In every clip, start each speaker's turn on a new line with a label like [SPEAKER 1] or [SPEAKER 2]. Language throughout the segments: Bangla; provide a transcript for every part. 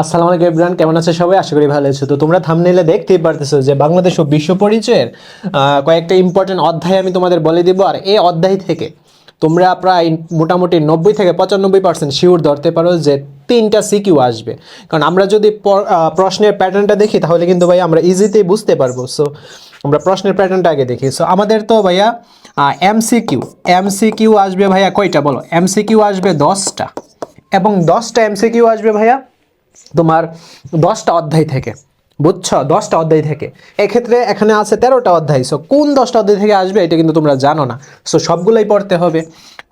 [SPEAKER 1] আসসালামু আলাইকুম এভরিওয়ান, কেমন আছে সবাই? আশা করি ভালো আছো। তো তোমরা থাম্বনেইলে দেখতেই পারতেছো যে বাংলাদেশ ও বিশ্ব পরিচয়ের কয়েকটা ইম্পর্টেন্ট অধ্যায় আমি তোমাদের বলে দিব। আর এই অধ্যায় থেকে তোমরা প্রায় মোটামুটি 90 থেকে 95% শিওর ধরতে পারো যে তিনটা সিকিউ আসবে। কারণ আমরা যদি প্রশ্নের প্যাটার্নটা দেখি তাহলে কিন্তু ভাই আমরা ইজিতেই বুঝতে পারবো। সো আমরা প্রশ্নের প্যাটার্নটা আগে দেখি। সো আমাদের তো ভাইয়া এমসিকিউ এমসিকিউ আসবে ভাইয়া কয়টা বলো? এমসিকিউ আসবে 10টা, এবং 10টা এমসিকিউ আসবে ভাইয়া তোমার 10টা অধ্যায় থেকে। বুঝছো? 10টা অধ্যায় থেকে। এক্ষেত্রে এখানে আছে 13টা অধ্যায়। সো কোন 10টা অধ্যায় থেকে আসবে এটা কিন্তু তোমরা জানো না। সো সবগুলোই পড়তে হবে।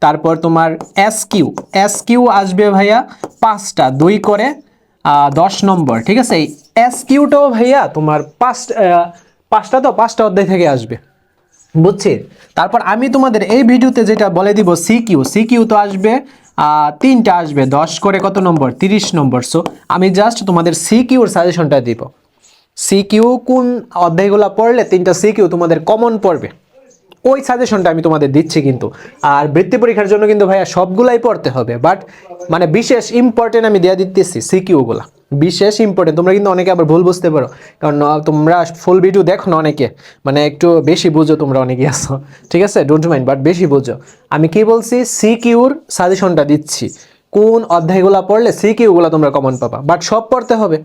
[SPEAKER 1] তারপর তোমার এসকিউ আসবে ভাইয়া 5টা, 2 করে 10 নম্বর। ঠিক আছে? এই এসকিউটাও ভাইয়া তোমার 5টা, তো 5টা অধ্যায় থেকে আসবে। বুঝছি। তারপর আমি তোমাদের এই ভিডিওতে যেটা বলে দিব সিকিউ তো আসবে 3টা আসবে, 10 করে কত নম্বর? 30 নম্বর। সো আমি জাস্ট তোমাদের সিকিউর সাজেশনটা দিব। সিকিউ কোন অধ্যায়গুলো পড়লে 3টা সিকিউ তোমাদের কমন পড়বে, ওই সাজেশনটা আমি তোমাদের দিচ্ছি কিন্তু। আর বৃত্তি পরীক্ষার জন্য কিন্তু ভাইয়া সবগুলাই পড়তে হবে, বাট মানে বিশেষ ইম্পর্টেন্ট আমি দেওয়া দিতেছি সিকিউগুলা, বিশেষ ইম্পর্টেন্ট। তোমরা কিন্তু অনেকে আবার ভুল বুঝতে পারো, কারণ তোমরা ফুল ভিডিও দেখো না অনেকে, মানে একটু বেশি বুঝো তোমরা অনেকে আসো। ঠিক আছে, ডোন্ট মাইন্ড, বাট বেশি বুঝো। আমি কি বলছি? সিকিউর সাজেশনটা দিচ্ছি, কোন অধ্যায়গুলো পড়লে সিকিউগুলো তোমরা কমন পাবা। বাট সব পড়তে হবে,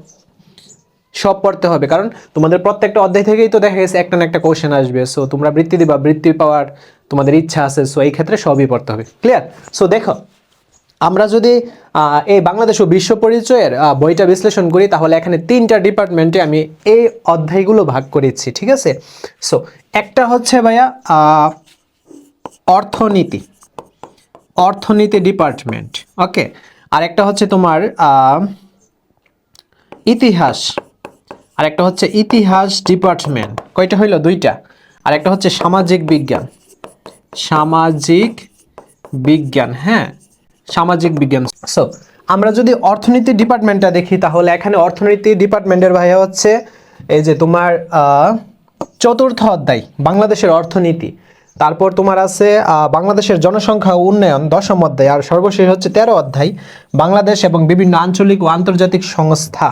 [SPEAKER 1] সব পড়তে হবে, কারণ তোমাদের প্রত্যেকটা অধ্যায় থেকেই তো দেখা গেছে একটা না একটা কোশ্চেন আসবে। সো তোমরা বৃত্তি দিবা, বৃত্তি পাওয়ার তোমাদের ইচ্ছা আছে। সো এই ক্ষেত্রে সবই পড়তে হবে। ক্লিয়ার? সো দেখো, আমরা যদি এই বাংলাদেশ ও বিশ্ব পরিচয়ের বইটা বিশ্লেষণ করি তাহলে এখানে 3টা ডিপার্টমেন্টে আমি এই অধ্যায়গুলো ভাগ করেছি। ঠিক আছে? সো একটা হচ্ছে ভাইয়া অর্থনীতি, অর্থনীতি ডিপার্টমেন্ট। ওকে। আর একটা হচ্ছে তোমার ইতিহাস, আর একটা হচ্ছে ইতিহাস ডিপার্টমেন্ট। কয়টা হইলো? 2টা। আর একটা হচ্ছে সামাজিক বিজ্ঞান, সামাজিক বিজ্ঞান। হ্যাঁ, সামাজিক বিজ্ঞান। সো আমরা যদি অর্থনীতি ডিপার্টমেন্টটা দেখি তাহলে এখানে অর্থনীতি ডিপার্টমেন্টের ভাইয়া হচ্ছে এই যে তোমার 4র্থ অধ্যায় বাংলাদেশের অর্থনীতি। তারপর তোমার আছে বাংলাদেশের জনসংখ্যা ও উন্নয়ন 10ম অধ্যায়। আর সর্বশেষ হচ্ছে 13 অধ্যায় বাংলাদেশ এবং বিভিন্ন আঞ্চলিক ও আন্তর্জাতিক সংস্থা।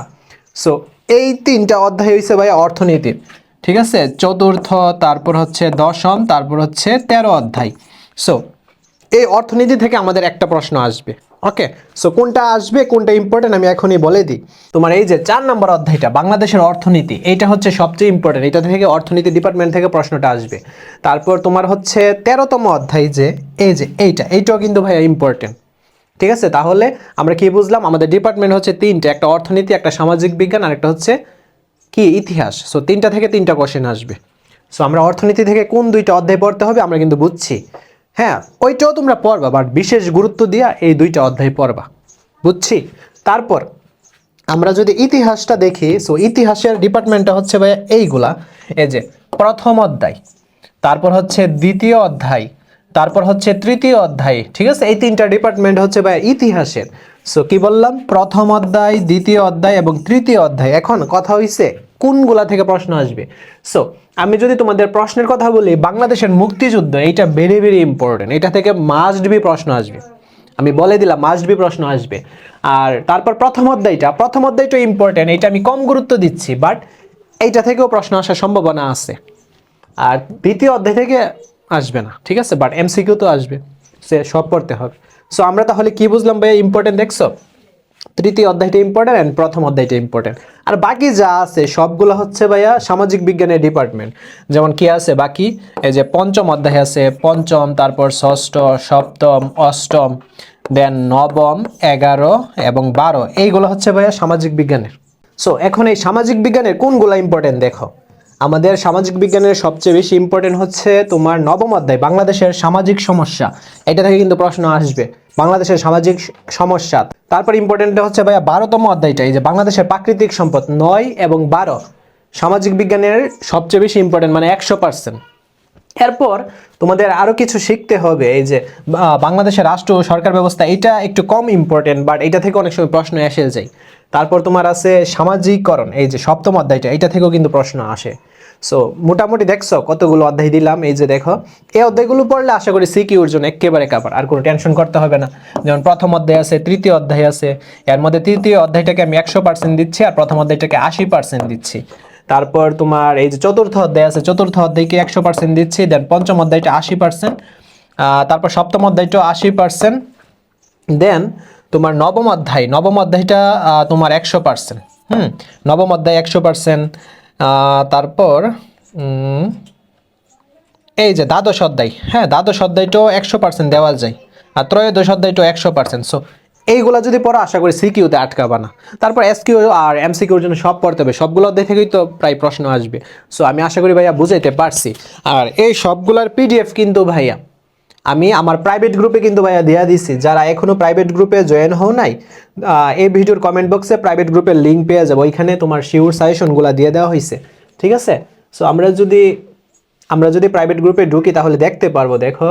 [SPEAKER 1] সো এই 3টা অধ্যায় হয়েছে ভাইয়া অর্থনীতির। ঠিক আছে? 4র্থ, তারপর হচ্ছে 10ম, তারপর হচ্ছে 13 অধ্যায়। সো এই অর্থনীতি থেকে আমাদের একটা প্রশ্ন আসবে। ওকে। সো কোনটা আসবে, কোনটা ইম্পর্টেন্ট আমি এখনই বলে দিই। তোমার এই যে 4 নম্বর অধ্যায়টা বাংলাদেশের অর্থনীতি, এইটা হচ্ছে সবচেয়ে ইম্পর্টেন্ট। এটা থেকে অর্থনীতি ডিপার্টমেন্ট থেকে প্রশ্নটা আসবে। তারপর তোমার হচ্ছে 13তম অধ্যায়, যে এই যে এইটাও কিন্তু ভাইয়া ইম্পর্টেন্ট। ঠিক আছে? তাহলে আমরা কি বুঝলাম? আমাদের ডিপার্টমেন্ট হচ্ছে 3টে, একটা অর্থনীতি, একটা সামাজিক বিজ্ঞান, আর একটা হচ্ছে কি ইতিহাস। সো 3টা থেকে 3টা কোশ্চেন আসবে। সো আমরা অর্থনীতি থেকে কোন 2টা অধ্যায় পড়তে হবে আমরা কিন্তু বুঝছি। হ্যাঁ, ওইটাও তোমরা পড়বা, বাট বিশেষ গুরুত্ব দিয়া এই 2টা অধ্যায় পড়বা। বুঝছি? তারপর আমরা যদি ইতিহাসটা দেখি, সো ইতিহাসের ডিপার্টমেন্টটা হচ্ছে ভাইয়া এইগুলা, এই যে প্রথম অধ্যায়, তারপর হচ্ছে দ্বিতীয় অধ্যায়, তারপর হচ্ছে তৃতীয় অধ্যায়। ঠিক আছে? এই 3টা ডিপার্টমেন্ট হচ্ছে ভাইয়া ইতিহাসের। সো কি বললাম? প্রথম অধ্যায়, দ্বিতীয় অধ্যায় এবং তৃতীয় অধ্যায়। এখন কথা হইছে কোনগুলা থেকে প্রশ্ন আসবে। সো আমি যদি তোমাদের প্রশ্নের কথা বলি, বাংলাদেশের মুক্তিযুদ্ধ, এইটা ভেরি ভেরি ইম্পর্টেন্ট। এটা থেকে মাস্ট বি প্রশ্ন আসবে, আমি বলে দিলাম, মাস্ট বি প্রশ্ন আসবে। আর তারপর প্রথম অধ্যায়টা ইম্পর্টেন্ট, এটা আমি কম গুরুত্ব দিচ্ছি, বাট এইটা থেকেও প্রশ্ন আসার সম্ভাবনা আছে। আর দ্বিতীয় অধ্যায় থেকে আসবে না। ঠিক আছে? বাট এমসিকিউ তো আসবে, সে সব পড়তে হবে। সো আমরা তাহলে কি বুঝলাম ভাইয়া? ইম্পর্টেন্ট দেখছো, তৃতীয় অধ্যায়টা ইম্পর্টেন্ট এন্ড প্রথম অধ্যায়টা ইম্পর্টেন্ট। আর বাকি যা আছে সবগুলো হচ্ছে ভাইয়া সামাজিক বিজ্ঞানের ডিপার্টমেন্ট। যেমন কি আছে বাকি, এই যে পঞ্চম অধ্যায় আছে, পঞ্চম, তারপর ষষ্ঠ, সপ্তম, অষ্টম, দেন নবম, 11 এবং 12, এইগুলো হচ্ছে ভাইয়া সামাজিক বিজ্ঞানের। সো এখন এই সামাজিক বিজ্ঞানের কোনগুলো ইম্পর্টেন্ট দেখো। আমাদের সামাজিক বিজ্ঞানের সবচেয়ে বেশি ইম্পর্টেন্ট হচ্ছে তোমার নবম অধ্যায় বাংলাদেশের সামাজিক সমস্যা। এটা থেকে কিন্তু প্রশ্ন আসবে, বাংলাদেশের সামাজিক সমস্যা। তারপর ইম্পর্টেন্ট হচ্ছে ভাইয়া 12তম অধ্যায়টা, এই যে বাংলাদেশের প্রাকৃতিক সম্পদ। 9 এবং 12 সামাজিক বিজ্ঞানের সবচেয়ে বেশি ইম্পর্টেন্ট, মানে 100%। এরপর তোমাদের আরো কিছু শিখতে হবে, এই যে বাংলাদেশের রাষ্ট্র ও সরকার ব্যবস্থা, এটা একটু কম ইম্পর্টেন্ট, বাট এটা থেকে অনেক সময় প্রশ্ন এসে যায়। তারপর তোমার আছে সামাজিকরণ, এই যে সপ্তম অধ্যায়টা, এটা থেকেও কিন্তু প্রশ্ন আসে। সো মোটামুটি দেখছো কতগুলো অধ্যায় দিলাম, এই যে দেখো এই অধ্যায়গুলো পড়লে আশা করি সিকিউর জন্য একেবারে কাভার, আর কোনো টেনশন করতে হবে না। যেমন প্রথম অধ্যায় আছে, তৃতীয় অধ্যায় আছে, এর মধ্যে তৃতীয় অধ্যায়টাকে আমি 100% দিচ্ছি আর প্রথম অধ্যায়টাকে 80% দিচ্ছি। তারপর তোমার এই যে চতুর্থ অধ্যায় আছে, চতুর্থ অধ্যায়কে 100% দিচ্ছি, দেন পঞ্চম অধ্যায়টা 80%, তারপর সপ্তম অধ্যায়টা 80%, দেন তোমার নবম অধ্যায়টা তোমার 100%। নবম অধ্যায় 100%। তারপর এই যে দ্বাদশ অধ্যায়, হ্যাঁ দ্বাদশ অধ্যায়টাও 100% দেওয়া যায়, আর ত্রয়োদশ অধ্যায়টাও 100%। সো এইগুলা যদি পড়ো আশা করি সিকিউতে আটকাবা না। তারপর এসকিউ আর এমসিকিউর জন্য সব পড়তে হবে, সবগুলো অধ্যায় থেকেই তো প্রায় প্রশ্ন আসবে। সো আমি আশা করি ভাইয়া বুঝাইতে পারছি। আর এই সবগুলার পিডিএফ কিন্তু ভাইয়া আমি আমার প্রাইভেট গ্রুপে কিন্তু ভাইয়া দেওয়া দিচ্ছি, যারা এখনও প্রাইভেট গ্রুপে জয়েন হও নাই, এই ভিডিওর কমেন্ট বক্সে প্রাইভেট গ্রুপের লিঙ্ক পেয়ে যাবো, ওইখানে তোমার শিওর সাজেশনগুলো দিয়ে দেওয়া হয়েছে, ঠিক আছে। সো আমরা যদি প্রাইভেট গ্রুপে ঢুকি তাহলে দেখতে পারবো, দেখো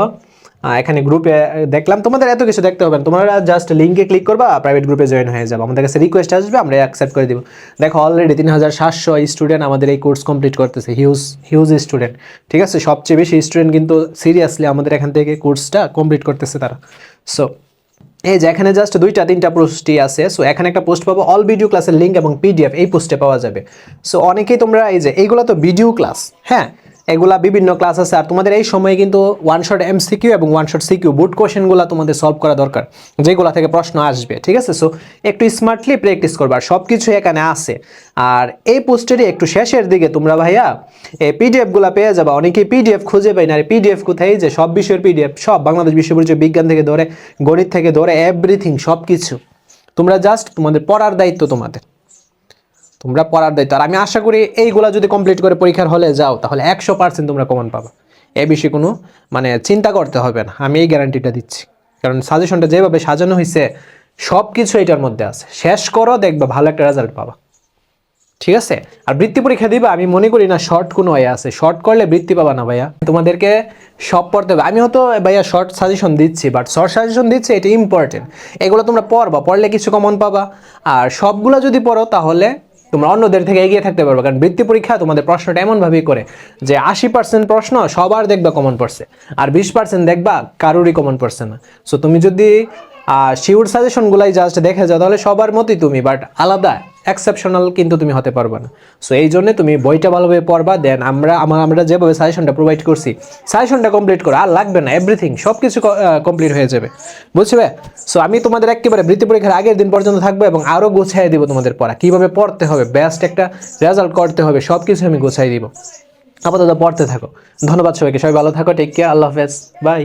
[SPEAKER 1] এখানে গ্রুপে দেখলাম, তোমাদের এত কিছু দেখতে হবে না, তোমরা জাস্ট লিঙ্কে ক্লিক করবা, প্রাইভেট গ্রুপে জয়েন হয়ে যাবে, আমাদের কাছে রিকোয়েস্ট আসবে, আমরা অ্যাকসেপ্ট করে দিব। দেখো অলরেডি 3700 স্টুডেন্ট আমাদের এই কোর্স কমপ্লিট করতেছে, হিউজ স্টুডেন্ট, ঠিক আছে। সবচেয়ে বেশি স্টুডেন্ট কিন্তু সিরিয়াসলি আমাদের এখান থেকে কোর্সটা কমপ্লিট করতেছে তারা। সো এই যে এখানে জাস্ট 2-3টা পোস্টই আছে। সো এখানে একটা পোস্ট পাবো অল ভিডিও ক্লাসের লিঙ্ক এবং পিডিএফ, এই পোস্টে পাওয়া যাবে। সো অনেকেই তোমরা এই যে এইগুলো তো ভিডিও ক্লাস, হ্যাঁ এগুলা বিভিন্ন ক্লাস আছে, আর তোমাদের এই সময়ে কিন্তু ওয়ান শট এমসিকিউ এবং ওয়ান শট সিকিউ বোর্ড কোশ্চেনগুলো তোমাদের সলভ করা দরকার, যেগুলো থেকে প্রশ্ন আসবে, ঠিক আছে। সো একটু স্মার্টলি প্র্যাকটিস করবা, সব কিছু এখানে আছে। আর এই পোস্টেরই একটু শেষের দিকে তোমরা ভাইয়া এই পিডিএফগুলো পেয়ে যাবা। অনেকেই পিডিএফ খুঁজে পাই না, আর পিডিএফ কোথায়, যে সব বিষয়ের পিডিএফ, সব বাংলাদেশ বিশ্ব পরিচয়, বিজ্ঞান থেকে ধরে গণিত থেকে ধরে এভরিথিং সব কিছু, তোমরা জাস্ট তোমাদের পড়ার দায়িত্ব, তোমরা পড়ার দায়িত্ব। আর আমি আশা করি এইগুলা যদি কমপ্লিট করে পরীক্ষার হলে যাও তাহলে 100% তোমরা কমন পাবা, এ বিষয়ে কোনো মানে চিন্তা করতে হবে না, আমি এই গ্যারান্টিটা দিচ্ছি। কারণ সাজেশনটা যেভাবে সাজানো হয়েছে সব কিছু এটার মধ্যে আছে, শেষ করো দেখবা ভালো একটা রেজাল্ট পাবা, ঠিক আছে। আর বৃত্তি পরীক্ষা দিবা, আমি মনে করি না শর্ট কোনো ওয়ে আছে, শর্ট করলে বৃত্তি পাবা না ভাইয়া, তোমাদেরকে সব পড়তে হবে। আমি হয়তো ভাইয়া শর্ট সাজেশন দিচ্ছি, বাট শর্ট সাজেশন দিচ্ছি এটা ইম্পর্টেন্ট, এগুলো তোমরা পড়বা, পড়লে কিছু কমন পাবা। আর সবগুলো যদি পড়ো তাহলে তোমরা অন্যদের থেকে এগিয়ে থাকতে পারবে। কারণ বৃত্তি পরীক্ষা তোমাদের প্রশ্নটা এমনভাবেই করে যে 80% প্রশ্ন সবার দেখবা কমন পড়ছে, আর 20% দেখবা কারোরই কমন পড়ছে না। সো তুমি যদি শিওর সাজেশনগুলাই জাস্ট দেখে যাও তাহলে সবার মতোই তুমি, বাট আলাদা এক্সেপশনাল কিন্তু তুমি হতে পারবে না। সো এই জন্য তুমি বইটা ভালোভাবে পড়বা, দেন আমরা যেভাবে সাজেশনটা প্রোভাইড করছি সাজেশনটা কমপ্লিট করো, আর লাগবে না, এভরিথিং সব কিছু কমপ্লিট হয়ে যাবে, বুঝবে। সো আমি তোমাদের একেবারে বৃত্তি পরীক্ষার আগের দিন পর্যন্ত থাকবো এবং আরও গুছিয়ে দিব তোমাদের পড়া, কীভাবে পড়তে হবে, বেস্ট একটা রেজাল্ট করতে হবে, সব কিছু আমি গুছিয়ে দিব। আপাতত পড়তে থাকো। ধন্যবাদ সবাইকে, সবাই ভালো থাকো, টেক কেয়ার, আল্লাহ হাফেজ, বাই।